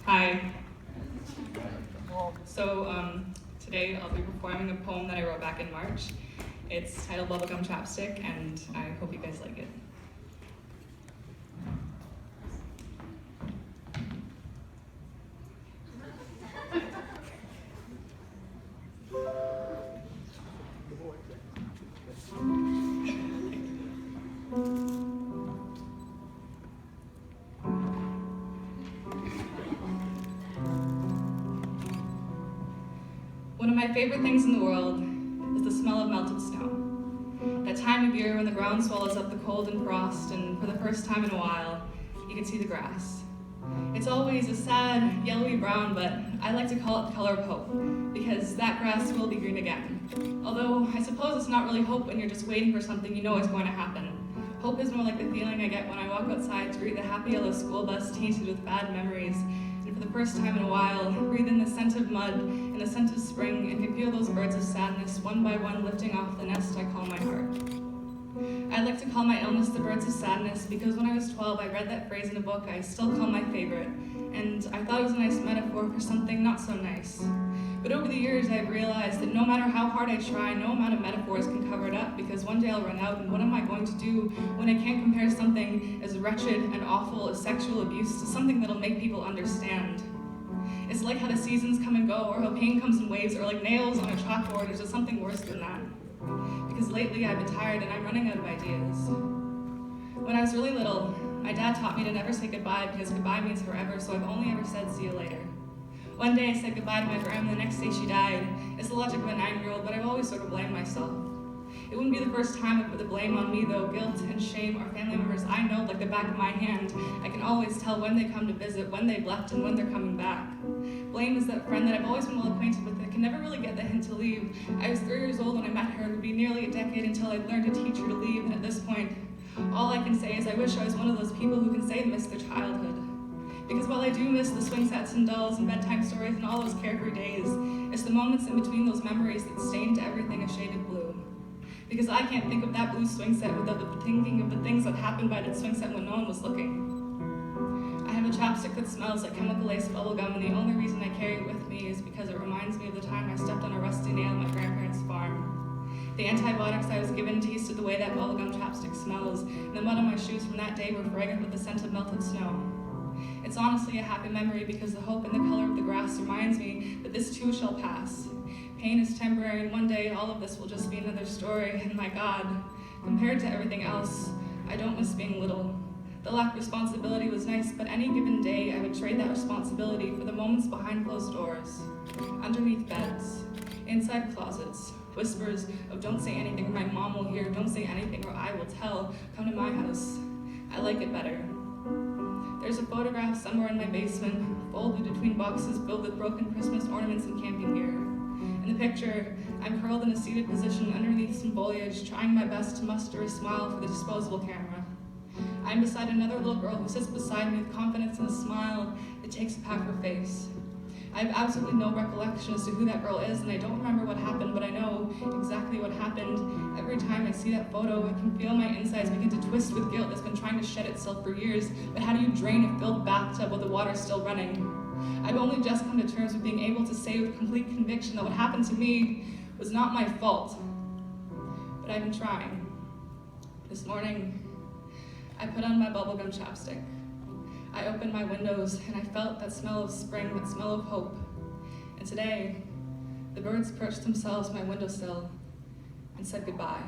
Hi. Today I'll be performing a poem that I wrote back in March. It's titled Bubblegum Chapstick, and I hope you guys like it. One of my favorite things in the world is the smell of melted snow. That time of year when the ground swallows up the cold and frost, and for the first time in a while, you can see the grass. It's always a sad, yellowy brown, but I like to call it the color of hope, because that grass will be green again. Although, I suppose it's not really hope when you're just waiting for something you know is going to happen. Hope is more like the feeling I get when I walk outside to greet the happy yellow school bus tainted with bad memories, and for the first time in a while, breathe in the scent of mud and the scent of spring, and can feel those birds of sadness one by one lifting off the nest I call my heart. I like to call my illness the birds of sadness because when I was 12, I read that phrase in a book I still call my favorite, and I thought it was a nice metaphor for something not so nice. But over the years, I've realized that no matter how hard I try, no amount of metaphors can cover it up, because one day I'll run out, and what am I going to do when I can't compare something as wretched and awful as sexual abuse to something that'll make people understand? It's like how the seasons come and go, or how pain comes in waves, or like nails on a chalkboard, or just something worse than that. Because lately I've been tired and I'm running out of ideas. When I was really little, my dad taught me to never say goodbye because goodbye means forever, so I've only ever said see you later. One day I said goodbye to my grandma, the next day she died. It's the logic of a 9-year-old, but I've always sort of blamed myself. It wouldn't be the first time I put the blame on me, though. Guilt and shame are family members I know like the back of my hand. I can always tell when they come to visit, when they've left, and when they're coming back. Blame is that friend that I've always been well acquainted with that can never really get the hint to leave. I was 3 years old when I met her. It would be nearly a decade until I'd learned to teach her to leave, and at this point, all I can say is I wish I was one of those people who can say they miss their childhood. Because while I do miss the swing sets and dolls and bedtime stories and all those carefree days, it's the moments in between those memories that stain to everything a shaded blue. Because I can't think of that blue swing set without thinking of the things that happened by that swing set when no one was looking. I have a chapstick that smells like chemical laced bubblegum, and the only reason I carry it with me is because it reminds me of the time I stepped on a rusty nail at my grandparents' farm. The antibiotics I was given tasted the way that bubblegum chapstick smells, and the mud on my shoes from that day were fragrant with the scent of melted snow. It's honestly a happy memory because the hope in the color of the grass reminds me that this too shall pass. Pain is temporary, and one day all of this will just be another story, and my God, compared to everything else, I don't miss being little. The lack of responsibility was nice, but any given day I would trade that responsibility for the moments behind closed doors, underneath beds, inside closets, whispers of don't say anything or my mom will hear, don't say anything or I will tell, come to my house. I like it better. There's a photograph somewhere in my basement, folded between boxes filled with broken Christmas ornaments and camping gear. In the picture, I'm curled in a seated position underneath some foliage, trying my best to muster a smile for the disposable camera. I'm beside another little girl who sits beside me with confidence and a smile that takes up half her face. I have absolutely no recollection as to who that girl is, and I don't remember what happened, but I know exactly what happened. Every time I see that photo, I can feel my insides begin to twist with guilt that's been trying to shed itself for years. But how do you drain a filled bathtub with the water still running? I've only just come to terms with being able to say with complete conviction that what happened to me was not my fault. But I've been trying. This morning, I put on my bubblegum chapstick. I opened my windows and I felt that smell of spring, that smell of hope. And today, the birds perched themselves on my windowsill and said goodbye.